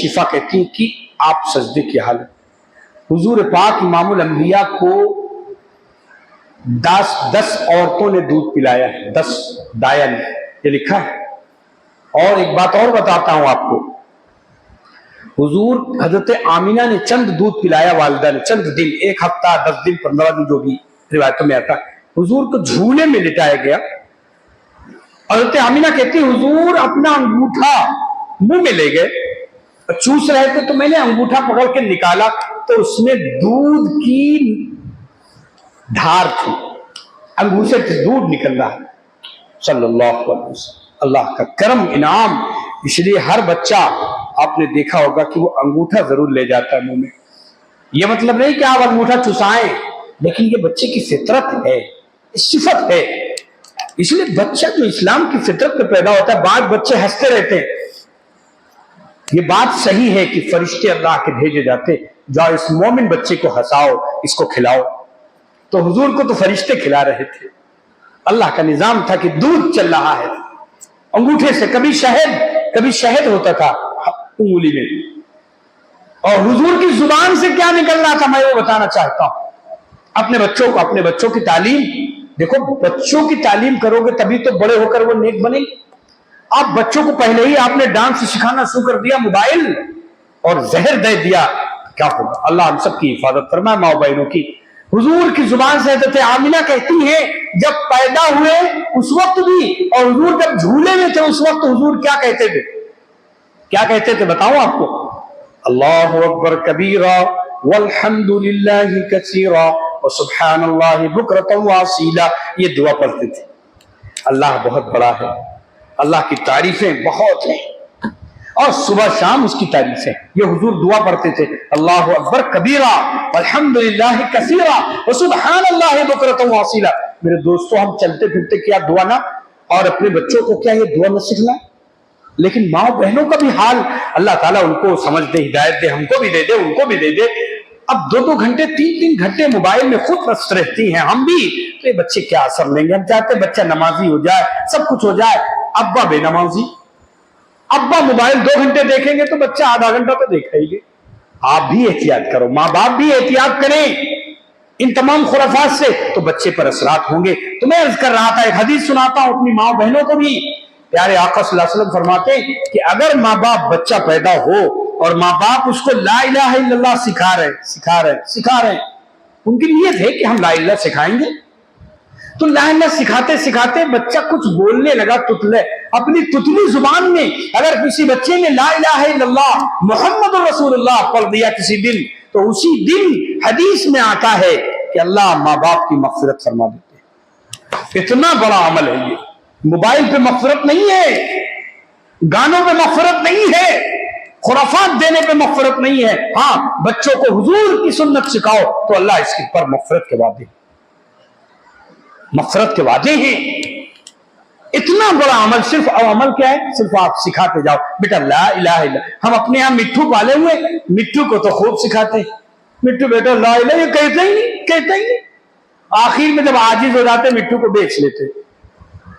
शिफा कहती हैं कि आप सजदे की हालत, हुजूर पाक इमामुल अंबिया को 10 औरतों ने दूध पिलाया है, 10 दाया ने, ये लिखा है। और एक बात और बताता हूं आपको, हुजूर हजरत आमिना ने चंद दूध पिलाया वालिदा ने, चंद दिन, 1 हफ्ता 10 दिन 15 दिन, जो भी रिवायतों में आता है। हुजूर को झूले में लिटाया गया। हजरत आमिना कहती हुजूर अपना अंगूठा मुंह में ले गए, चूस रहे थे, तो मैंने अंगूठा पकड़ के निकाला तो उसमें दूध की धार थी, अंगूठे से दूध निकल रहा है। सल्लल्लाहु अलैहि वसल्लम, अल्लाह का करम इनाम। इसलिए हर बच्चा आपने देखा होगा कि वो अंगूठा जरूर ले जाता है मुंह में। ये मतलब नहीं कि आप अंगूठा चुसाएं, लेकिन ये बच्चे की फितरत है, सिफत है। इसलिए बच्चा जो इस्लाम की फितरत में पैदा होता है, बाद बच्चे हंसते रहते हैं। ये बात सही है कि फरिश्ते अल्लाह के भेजे जाते, जाओ इस मोमिन बच्चे को हंसाओ, इसको खिलाओ। तो हुजूर को तो फरिश्ते खिला रहे थे। अल्लाह का निजाम था कि दूध चल रहा है अंगूठे से, कभी शहद होता था उंगली में, और हुजूर की जुबान से क्या निकल रहा था मैं वो बताना चाहता हूं। अपने बच्चों की तालीम देखो, बच्चों की तालीम करोगे तभी तो बड़े होकर वो नेक बनेंगे। आप बच्चों को पहले ही आपने डांस सिखाना शुरू कर दिया, मोबाइल और जहर दे दिया, क्या होगा? अल्लाह हम सब की हिफाजत फरमाए, माँ बहनों की। हुजूर की जुबान से हज़रत आमिना कहती हैं जब पैदा हुए उस वक्त भी, और हुजूर जब झूले में थे उस वक्त हुजूर क्या कहते थे बताऊं आपको? अल्लाहु अकबर कबीरा वल्हम्दुलिल्लाहि कसीरा व सुब्हानल्लाहि बुकरतन व असीला, ये दुआ पढ़ते थे। अल्लाह बहुत बड़ा है, अल्लाह की तारीफें बहुत हैं, और सुबह शाम उसकी तारीफें। ये हुजूर दुआ पढ़ते थे, अल्लाहु अकबर कबीरा वल्हम्दुलिल्लाहि कसीरा व सुब्हानल्लाहि बुकरतन व असीला। मेरे दोस्तों, हम चलते फिरते क्या दुआ ना, और अपने बच्चों को क्या ये दुआ न सिखलाएं? लेकिन माँ बहनों का भी हाल, अल्लाह ताला उनको समझ दे, हिदायत दे, हमको भी दे दे, उनको भी दे दे। अब 2-2 घंटे 3-3 घंटे मोबाइल में खुद व्यस्त रहती हैं, हम भी, तो ये बच्चे क्या असर लेंगे? हम चाहते हैं बच्चा नमाजी हो जाए, सब कुछ हो जाए, अब्बा बेनमाजी, अब्बा मोबाइल 2 घंटे देखेंगे तो बच्चा आधा घंटा तो देखेंगे। आप भी एहतियात करो, माँ बाप भी एहतियात करें इन तमाम खुराफात से, तो बच्चे पर असरात होंगे। तो मैं अर्ज कर रहा था, एक हदीस सुनाता हूं अपनी माँ बहनों को भी। प्यारे आका सल्लल्लाहु अलैहि वसल्लम फरमाते हैं कि अगर माँ बाप बच्चा पैदा हो और माँ बाप उसको ला इलाहा इल्लल्लाह सिखा रहे, उनकी नीयत है कि हम ला इलाहा सिखाएंगे, तो ला इलाहा सिखाते सिखाते बच्चा कुछ बोलने लगा, तुतले, अपनी तुतली जुबान में अगर किसी बच्चे ने ला इलाहा इल्लल्लाह मुहम्मदुर रसूलुल्लाह पढ़ दिया किसी दिन, तो उसी दिन हदीस में आता है कि अल्लाह माँ बाप की मग़फ़िरत फरमा देते हैं। इतना बड़ा अमल है ये। मोबाइल पे मग़फ़िरत नहीं है, गानों पे मग़फ़िरत नहीं है, खुराफात देने पे मग़फ़िरत नहीं है। हाँ, बच्चों को हुजूर की सुन्नत सिखाओ तो अल्लाह इसके पर मग़फ़िरत के वादे हैं। इतना बड़ा अमल, सिर्फ अमल क्या है? सिर्फ आप सिखाते जाओ, बेटा ला इलाहा इल्लल्लाह। हम अपने यहाँ मिट्ठू पाले हुए, मिट्ठू को तो खूब सिखाते, मिट्ठू बेटा ला इलाहा, ये कहता ही नहीं। आखिर में जब आजिज हो जाते मिट्ठू को बेच लेते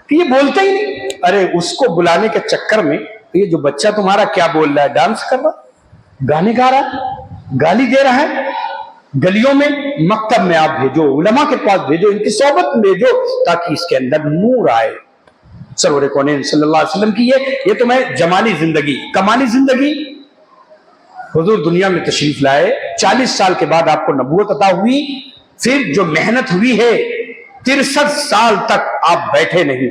कि ये बोलता ही नहीं। अरे उसको बुलाने के चक्कर में ये जो बच्चा तुम्हारा क्या बोल रहा है? डांस कर रहा, गाने गा रहा, गाली दे रहा है। गलियों में, मकतब में आप भेजो, उलमा के पास भेजो, इनकी सोहबत में भेजो, ताकि इसके अंदर नूर आए। सरवर कौनैन सल्लल्लाहु अलैहि वसल्लम की ये तो मैं जमाली जिंदगी, कमाली जिंदगी। हुजूर दुनिया में तशरीफ लाए, 40 साल के बाद आपको नबूवत अता हुई। फिर जो मेहनत हुई है, 63 साल तक आप बैठे नहीं,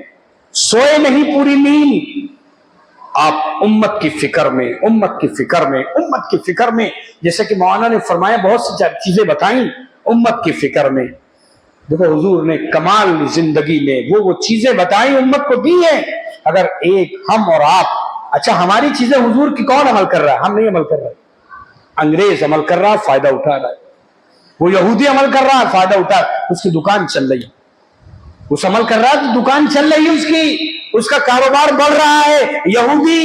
सोए नहीं पूरी नींद, आप उम्मत की फिक्र में, जैसे कि मौलाना ने फरमाया, बहुत सी चीजें बताई उम्मत की फिक्र में। देखो हुजूर ने कमाल जिंदगी में वो चीजें बताई, उम्मत को दी है। अगर एक हम और आप, अच्छा हमारी चीजें हुजूर की कौन अमल कर रहा है? हम नहीं अमल कर रहे, अंग्रेज अमल कर रहा है, फायदा उठा रहा है। वो यहूदी अमल कर रहा है, फायदा उठा, उसकी दुकान चल रही है। उस अमल कर रहा है तो दुकान चल रही है उसकी, उसका कारोबार बढ़ रहा है। यहूदी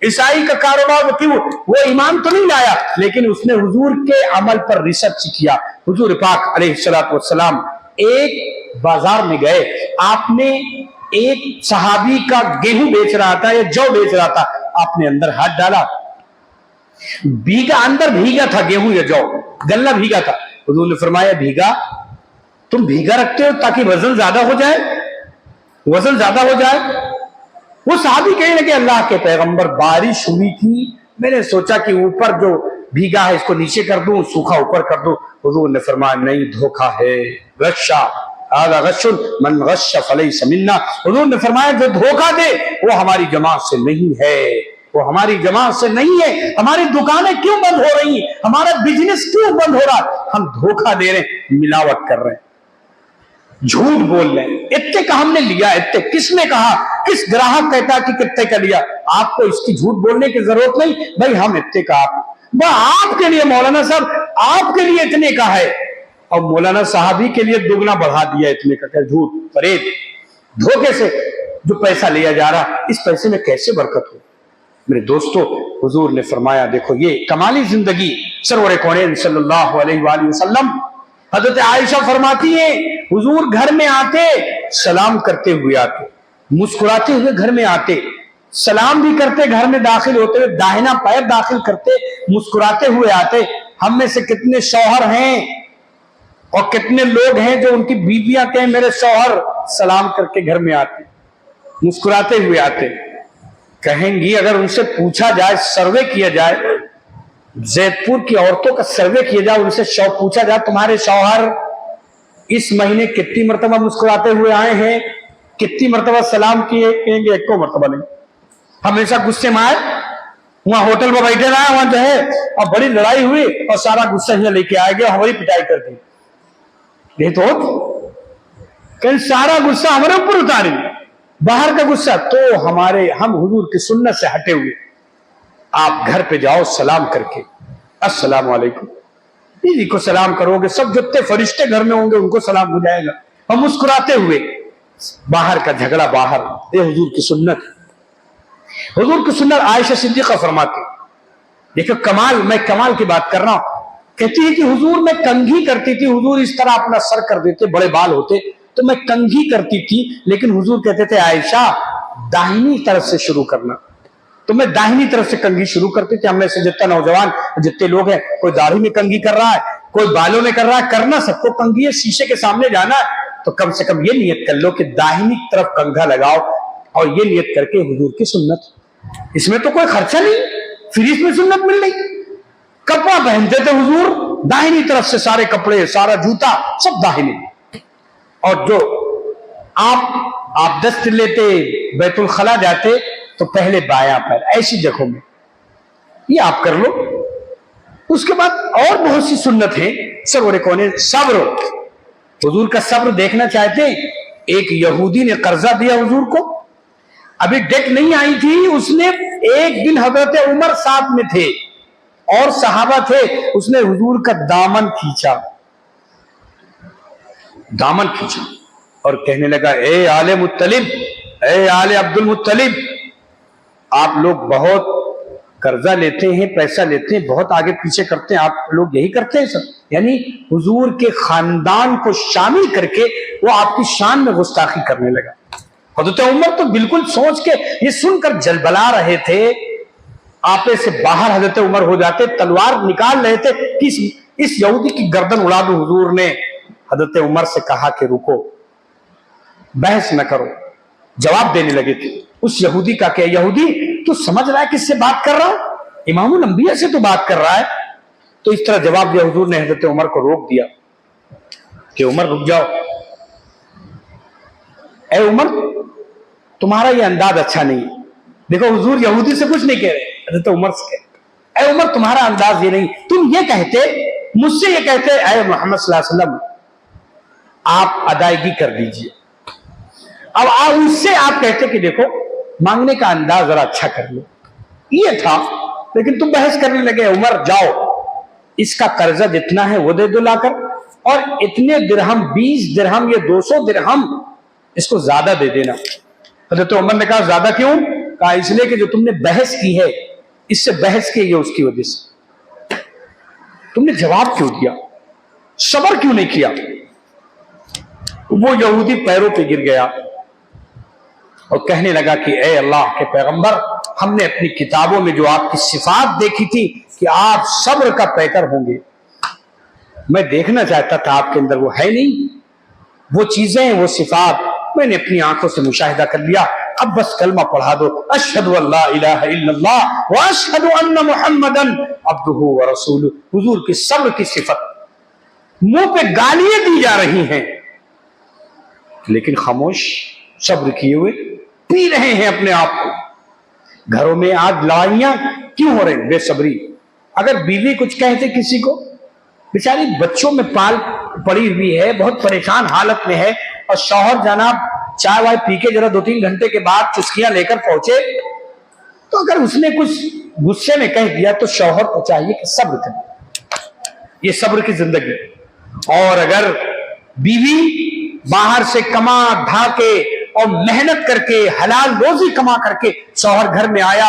ईसाई का कारोबार क्यों? वो ईमान तो नहीं लाया, लेकिन उसने हुजूर के अमल पर रिसर्च किया। हुजूर पाक अलैहिस्सलातु वस्सलाम एक बाजार में गए, आपने एक सहाबी का गेहूं बेच रहा था या जौ बेच रहा था, आपने अंदर हाथ डाला, भीगा, अंदर भीगा था गेहूं या जौ, गल्ला भीगा था। हुजूर ने फरमाया भीगा, तुम भीगा रखते हो ताकि वजन ज्यादा हो जाए, वजन ज्यादा हो जाए। वो सहाबी कहने लगे अल्लाह के पैगंबर बारिश हुई थी, मैंने सोचा कि ऊपर जो भीगा है इसको नीचे कर दूं, सूखा ऊपर कर दूं। हुजूर ने फरमाया नहीं, धोखा है, गश्शा हादा गश्शुन मन गश्शा फलैसा मिन्ना। हुजूर ने फरमाया जो धोखा दे वो हमारी जमात से नहीं है, वो हमारी जमात से नहीं है। हमारी दुकानें क्यों बंद हो रही हैं, हमारा बिजनेस क्यों बंद हो रहा है? हम धोखा दे रहे हैं, मिलावट कर रहे हैं, झूठ बोल रहे हैं। इतने का हमने लिया, इतने किसने कहा, किस ग्राहक कहता कि कितने का लिया? आपको इसकी झूठ बोलने की जरूरत नहीं भाई, हम इतने का आपके लिए मौलाना साहब आपके लिए इतने का है, और मौलाना साहबी के लिए दुगना बढ़ा दिया इतने का। क्या झूठ, फरेब, धोखे से जो पैसा लिया जा रहा, इस पैसे में कैसे बरकत हो? मेरे दोस्तों, हुजूर ने फरमाया देखो ये कमाली जिंदगी सरवर कौनैन सल्लल्लाहु अलैहि वसल्लम। हजरत आयशा फरमाती है हुजूर घर में आते, सलाम करते हुए आते, मुस्कुराते हुए घर में आते, सलाम भी करते, घर में दाखिल होते हुए दाहिना पैर दाखिल करते, मुस्कुराते हुए आते। हम में से कितने शौहर हैं और कितने लोग हैं जो उनकी बीवियां कहें मेरे शौहर, सलाम करके घर में आते, मुस्कुराते हुए आते। कहेंगी अगर उनसे पूछा जाए, सर्वे किया जाए, जैदपुर की औरतों का सर्वे किया जाए, उनसे पूछा जाए तुम्हारे शौहर इस महीने कितनी मरतबा मुस्कुराते हुए आए हैं, कितनी मरतबा सलाम किए? कहेंगे एक को मरतबा नहीं, हमेशा गुस्से में आए, वहां होटल में बैठे रहा, वहां जो है और बड़ी लड़ाई हुई और सारा गुस्सा यहाँ लेके आ गया, हमारी पिटाई कर दी। ये तो कहीं सारा गुस्सा हमारे ऊपर उतारेंगे, बाहर का गुस्सा। तो हम हुजूर की सुन्नत से हटे हुए, आप घर पे जाओ सलाम करके, अस्सलाम वालेकुम, बीवी को सलाम करोगे, सब जितने फरिश्ते घर में होंगे उनको सलाम हो जाएगा, और मुस्कुराते हुए बाहर का झगड़ा बाहर। ये हुजूर की सुन्नत, हुजूर की सुन्नत। आयशा सिद्दीक़ा फरमाती, देखो कमाल, मैं कमाल की बात कर रहा हूं, कहती है कि हुजूर मैं कंघी करती थी, हुजूर इस तरह अपना सर कर देते, बड़े बाल होते तो मैं कंघी करती थी, लेकिन हुजूर कहते थे आयशा दाहिनी तरफ से शुरू करना, तो मैं दाहिनी तरफ से कंघी शुरू करती थी। हमने से जितना नौजवान जितने लोग हैं, कोई दाढ़ी में कंघी कर रहा है, कोई बालों में कर रहा है, करना सबको कंघी है, शीशे के सामने जाना है तो कम से कम ये नियत कर लो कि दाहिनी तरफ कंघा लगाओ, और ये नियत करके हुजूर की सुन्नत। इसमें तो कोई खर्चा नहीं, फ्री में सुन्नत मिल रही। कपड़ा पहनते थे हुजूर दाहिनी तरफ से, सारे कपड़े, सारा जूता सब दाहिनी, और जो आप दस्त लेते, बैतुल खला जाते तो पहले बायां पैर, ऐसी जगहों में ये आप कर लो। उसके बाद और बहुत सी सुन्नत है। सरवर कौन सब्र, हुजूर का सब्र देखना चाहते हैं। एक यहूदी ने कर्जा दिया हुजूर को, अभी डेट नहीं आई थी, उसने एक दिन हजरत उमर साथ में थे और सहाबा थे, उसने हुजूर का दामन खींचा और कहने लगा ए आले मुत्तलिब, ए आले अब्दुल मुत्तलिब, आप लोग बहुत कर्जा लेते हैं, पैसा लेते हैं, बहुत आगे पीछे करते हैं, आप लोग यही करते हैं सब। यानी हुजूर के खानदान को शामिल करके वो आपकी शान में गुस्ताखी करने लगा। हजरत उमर तो बिल्कुल सोच के ये सुनकर जलबला रहे थे, आपे से बाहर हजरत उमर हो जाते, तलवार निकाल रहे थे कि इस यहूदी की गर्दन उड़ा दो। हुजूर ने हजरत उमर से कहा कि रुको, बहस न करो, जवाब देने लगे थे। उस यहूदी का क्या, यहूदी तू समझ रहा है किससे बात कर रहा है? इमामुल अंबिया से तो बात कर रहा है। तो इस तरह जवाब दिया। हुजूर ने हजरत उमर को रोक दिया कि उमर रुक जाओ, ए उमर तुम्हारा ये अंदाज अच्छा नहीं है। देखो हुजूर यहूदी से कुछ नहीं कह रहे, हजरत उमर से कह रहे, ए उमर तुम्हारा अंदाज ये नहीं, तुम ये कहते, मुझसे ये कहते ए मोहम्मद सल्लल्लाहु अलैहि वसल्लम आप अदायगी कर दीजिए। अब उससे आप कहते कि देखो मांगने का अंदाज जरा अच्छा कर लो, ये था। लेकिन तुम बहस करने लगे, उमर जाओ इसका कर्जा जितना है वो दे दो लाकर, और इतने दिरहम 20 दिरहम या 200 दिरहम इसको ज्यादा दे देना। हजरत उमर ने कहा ज्यादा क्यों? कहा इसलिए कि जो तुमने बहस की है, इससे बहस की है उसकी वजह से। तुमने जवाब क्यों दिया, सब्र क्यों नहीं किया? वो यहूदी पैरों पे गिर गया और कहने लगा कि ए अल्लाह के पैगंबर, हमने अपनी किताबों में जो आपकी सिफात देखी थी कि आप सब्र का पैकर होंगे। मैं देखना चाहता था आपके अंदर, वो है नहीं, वो चीजें, वो सिफात मैंने अपनी आंखों से मुशाहिदा कर लिया। अब बस कलमा पढ़ा दो, अशहदु अल्ला इलाहा इल्लल्लाह व अशहदु अन्ना मुहम्मदन अब्दुहु व रसूलुहु। हुजूर की सब्र की सिफत, मुंह पे गालियां दी जा रही हैं लेकिन खामोश, सब्र किए हुए पी रहे हैं अपने आप को। घरों में आज लड़ाइयां क्यों हो रही? बेसब्री। अगर बीवी कुछ कहते किसी को, बेचारी बच्चों में पाल पड़ी हुई है, बहुत परेशान हालत में है, और शौहर जनाब चाय वाय पी के जरा 2-3 घंटे के बाद चुस्कियां लेकर पहुंचे, तो अगर उसने कुछ गुस्से में कह दिया तो शौहर को चाहिए कि सब्र करे। ये सब्र की जिंदगी। और अगर बीवी बाहर से कमा ढा के और मेहनत करके हलाल रोजी कमा करके शौहर घर में आया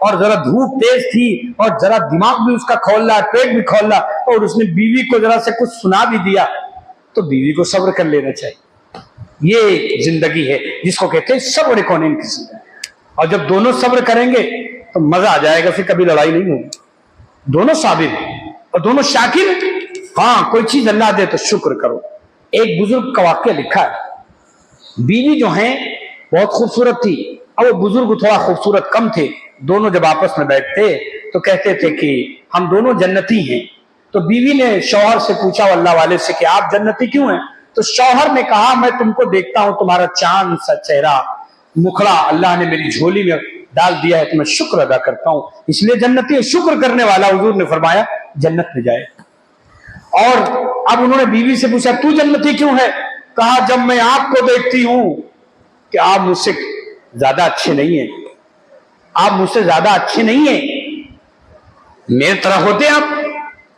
और जरा धूप तेज थी और जरा दिमाग भी उसका खोल रहा, पेट भी खोल रहा, और उसने बीवी को जरा से कुछ सुना भी दिया, तो बीवी को सब्र कर लेना चाहिए। ये जिंदगी है जिसको कहते हैं सब्र कौनैन की जिंदगी। और जब दोनों सब्र करेंगे तो मजा आ जाएगा, फिर कभी लड़ाई नहीं होगी। दोनों साबिर और दोनों शाकिर। हाँ, कोई चीज अल्लाह दे तो शुक्र करो। एक बुजुर्ग का वाक्य लिखा है, बीवी जो है बहुत खूबसूरत थी, और वो बुजुर्ग थोड़ा खूबसूरत कम थे। दोनों जब आपस में बैठते तो कहते थे कि हम दोनों जन्नती हैं। तो बीवी ने शौहर से पूछा, अल्लाह वाले से, कि आप जन्नती क्यों हैं? तो शौहर ने कहा, मैं तुमको देखता हूं, तुम्हारा चांद सा चेहरा, मुखड़ा अल्लाह ने मेरी झोली में डाल दिया है, तो मैं शुक्र अदा करता हूं, इसलिए जन्नती है। शुक्र करने वाला, हुजूर ने फरमाया, जन्नत में जाए। और अब उन्होंने बीवी से पूछा, तू जन्नती क्यों है? कहा, जब मैं आपको देखती हूं कि आप मुझसे ज्यादा अच्छे नहीं हैं, आप मुझसे ज्यादा अच्छे नहीं हैं, मेरे तरह होते आप,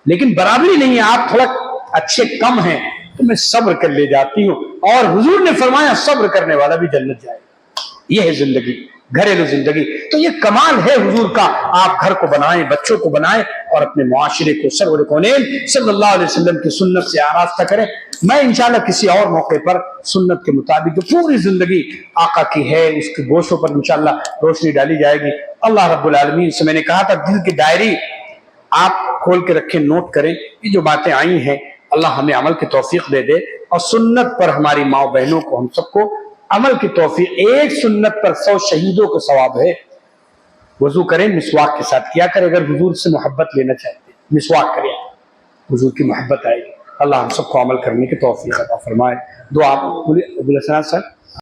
लेकिन बराबरी नहीं है, आप थोड़ा अच्छे कम हैं, तो मैं सब्र कर ले जाती हूं। और हुजूर ने फरमाया, सब्र करने वाला भी जन्नत जाए। यह है जिंदगी, घरेलू जिंदगी। तो ये कमाल है हुजूर का। आप घर को बनाएं, बच्चों को बनाएं, और अपने मुआशरे को सरवर कौनैन सल्लल्लाहु अलैहि वसल्लम की सुन्नत से आरास्ता करें। मैं इंशाल्लाह किसी और मौके पर सुन्नत के मुताबिक जो पूरी जिंदगी आका की है उसके गोशों पर इंशाल्लाह रोशनी डाली जाएगी। अल्लाह रब्बुल आलमीन से मैंने कहा था, दिल की डायरी आप खोल के रखें, नोट करें, ये जो बातें आई हैं अल्लाह हमें अमल की तौफीक दे दे, और सुन्नत पर हमारी माँ बहनों को, हम सबको अमल की तौफीक। एक सुन्नत पर 100 शहीदों का सवाब है। वजू करें, मिसवाक के साथ किया करें। अगर हुजूर से मोहब्बत लेना चाहते हैं, मिसवाक करें, हुजूर की मोहब्बत आएगी। अल्लाह हम सबको अमल करने की तौफीक अता फरमाए। दुआ बोलिए अब्दुल हसन साहब।